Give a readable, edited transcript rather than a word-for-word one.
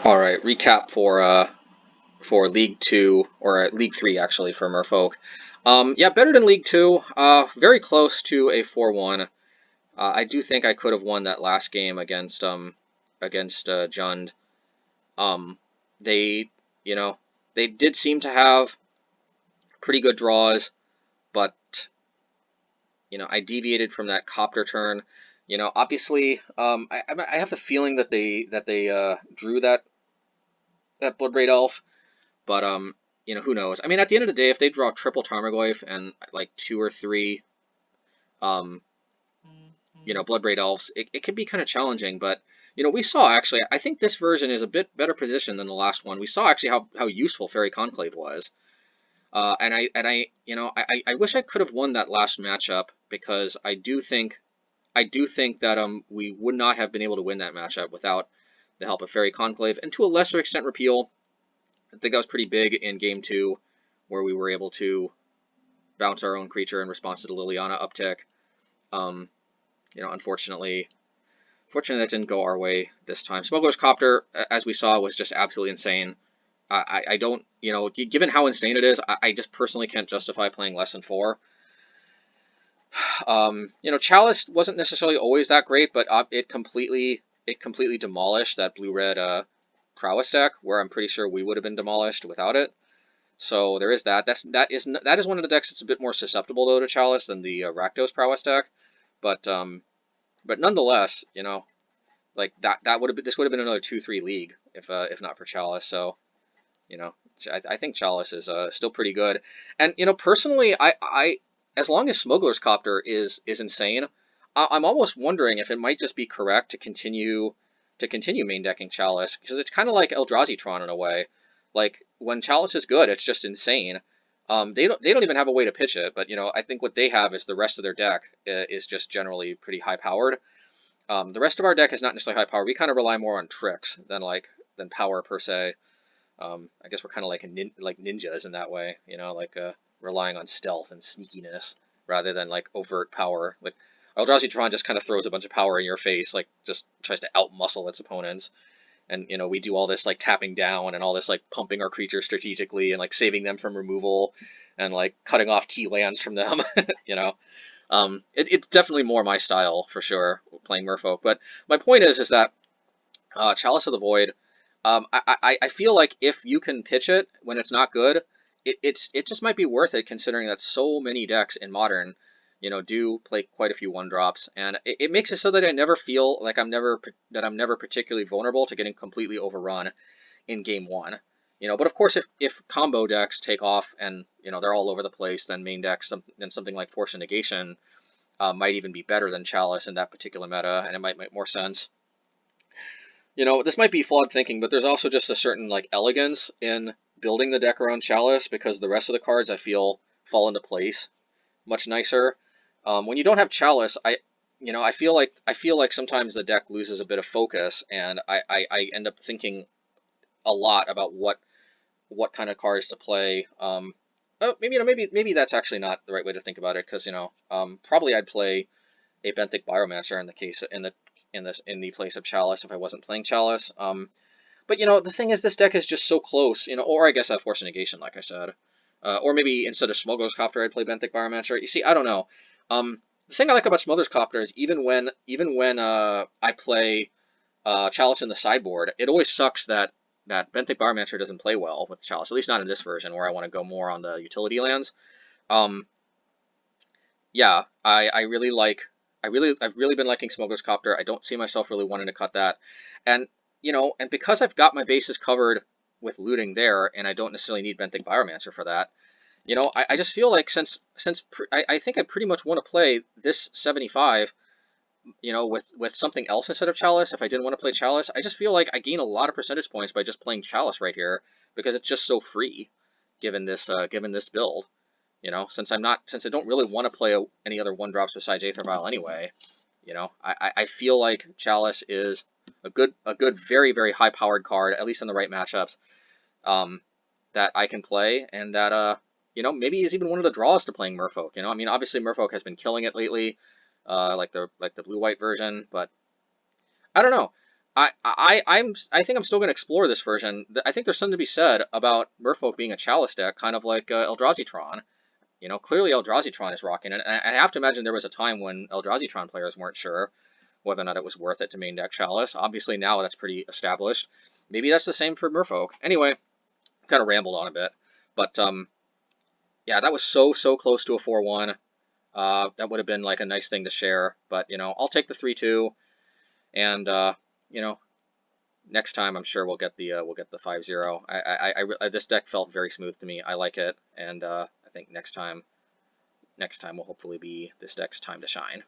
All right, recap for League Two or League Three actually for Merfolk. Yeah, better than League Two. Very close to a 4-1. I do think I could have won that last game against Jund. Um, they you know they did seem to have pretty good draws, but I deviated from that copter turn. Obviously, I have the feeling that they drew that Bloodbraid Elf. But who knows? I mean, at the end of the day, if they draw triple Tarmogoyf and like two or three, um, Bloodbraid Elves, it can be kind of challenging. But we saw actually. I think this version is a bit better positioned than the last one. We saw actually how useful Fairy Conclave was. And I wish I could have won that last matchup because I do think that we would not have been able to win that matchup without the help of Fairy Conclave and to a lesser extent Repeal. I think that was pretty big in game two, where we were able to bounce our own creature in response to the Liliana uptick. Um, unfortunately, that didn't go our way this time. Smuggler's Copter, as we saw, was just absolutely insane. I don't, given how insane it is, I just personally can't justify playing less than 4. Chalice wasn't necessarily always that great, but it completely demolished that blue-red prowess deck, where I'm pretty sure we would have been demolished without it. So there is that. That is one of the decks that's a bit more susceptible though to Chalice than the Rakdos prowess deck, but nonetheless, like that would have been this would have been another 2-3 league if not for Chalice. So you know I think Chalice is still pretty good, and personally I as long as Smuggler's Copter is insane, I'm almost wondering if it might just be correct to continue main decking Chalice, because it's kind of like Eldrazi-tron in a way. Like when Chalice is good, it's just insane. They don't even have a way to pitch it, but I think what they have is the rest of their deck is just generally pretty high powered. The rest of our deck is not necessarily high powered. We kind of rely more on tricks than power per se. I guess we're kind of like ninjas in that way, like relying on stealth and sneakiness rather than like overt power. Like Eldrazi-tron just kind of throws a bunch of power in your face, like just tries to outmuscle its opponents. And we do all this like tapping down and all this like pumping our creatures strategically and like saving them from removal and like cutting off key lands from them. you know. It's definitely more my style for sure playing Merfolk. But my point is that Chalice of the Void, I feel like if you can pitch it when it's not good, it just might be worth it, considering that so many decks in Modern, do play quite a few 1-drops, and it makes it so that I never feel like I'm never particularly vulnerable to getting completely overrun in game one. But of course, if combo decks take off and they're all over the place, then main decks, then something like Force and Negation might even be better than Chalice in that particular meta, and it might make more sense. This might be flawed thinking, but there's also just a certain like elegance in building the deck around Chalice, because the rest of the cards I feel fall into place much nicer. When you don't have Chalice, I feel like sometimes the deck loses a bit of focus, and I end up thinking a lot about what kind of cards to play. Maybe that's actually not the right way to think about it, because probably I'd play a Benthic Biomancer in the place of Chalice if I wasn't playing Chalice. But the thing is, this deck is just so close. Or I guess I have Force of Negation, like I said, or maybe instead of Smuggler's Copter, I'd play Benthic Biomancer. You see, I don't know. The thing I like about Smuggler's Copter is even when I play Chalice in the sideboard, it always sucks that Benthic Biomancer doesn't play well with Chalice. At least not in this version, where I want to go more on the utility lands. Um, yeah, I've really been liking Smuggler's Copter. I don't see myself really wanting to cut that, and and because I've got my bases covered with looting there, and I don't necessarily need Benthic Biomancer for that. I just feel like I think I pretty much want to play this 75, with something else instead of Chalice. If I didn't want to play Chalice, I just feel like I gain a lot of percentage points by just playing Chalice right here, because it's just so free, given this build. Since I don't really want to play any other 1-drops besides Aether Vial anyway. I feel like Chalice is a good, very, very high powered card, at least in the right matchups, that I can play, and that maybe is even one of the draws to playing Merfolk. I mean, obviously Merfolk has been killing it lately, like the blue white version, but I don't know. I think I'm still going to explore this version. I think there's something to be said about Merfolk being a Chalice deck, kind of like Eldrazi-Tron. You know, clearly Eldrazi-Tron is rocking it. And I have to imagine there was a time when Eldrazi-Tron players weren't sure whether or not it was worth it to main deck Chalice. Obviously now that's pretty established. Maybe that's the same for Merfolk. Anyway, kind of rambled on a bit, but yeah, that was so close to a 4-1. That would have been like a nice thing to share, but you know, I'll take the 3-2, and you know, next time I'm sure we'll get the 5-0. This deck felt very smooth to me. I like it, and I think next time will hopefully be this deck's time to shine.